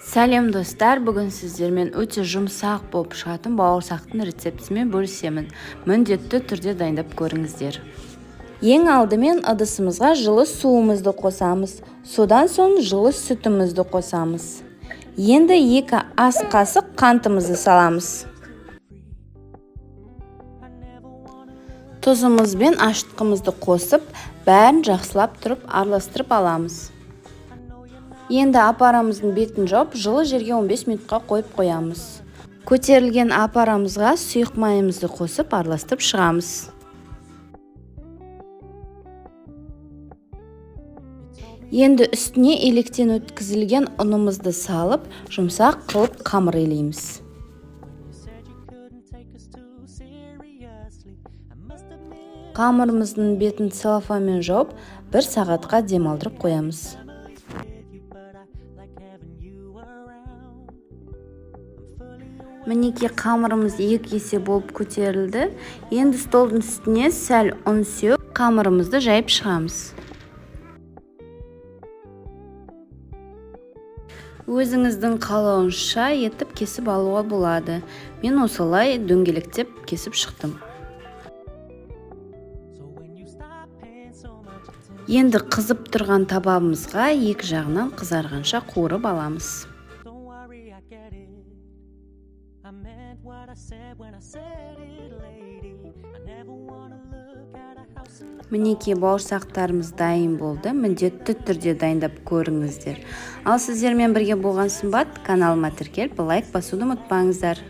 Сәлем достар, бүгін сіздермен өте жұмсақ болып шығатын бауырсақтың рецептісімен бөлісемін. Міндетті түрде дайындап көріңіздер. Ең алдымен ыдысымызға жылы суымызды қосамыз. Содан соң жылы сүтімізді қосамыз. Енді 2 ас қасық қантымызды саламыз. Тұзымыз бен ашытқымызды қосып, бәрін жақсылап тұрып араластырып аламыз. Енді апарамыздың бетін жауып, жылы жерге 15 минутқа қойып қоямыз. Көтерілген апарамызға сұйық майымызды қосып араластырып шығамыз. Енді үстіне електен өткізілген ұнымызды салып, жұмсақ қылып қамыр илейміз. Қамырымыздың бетін целлофанмен жауып, 1 сағатқа демалдырып қоямыз. Мінеки қамырымыз 2 есе болып көтерілді. Енді столдың үстіне сәл ұн сеуіп, қамырымызды жайып шығамыз. Өзіңіздің қалауыңызша етіп кесіп алуға болады. Мен осылай дөңгелектеп кесіп шықтым. Енді қызып тұрған табабымызға 2 жағынан қызарғанша қуырып аламыз. Мінеки бауырсақтарымыз дайын болды. Міндетті түрде дайындап көріңіздер. Ал сіздермен бірге болған сымбат, каналыма тіркеліп лайк басуды ұмытпаңыздар.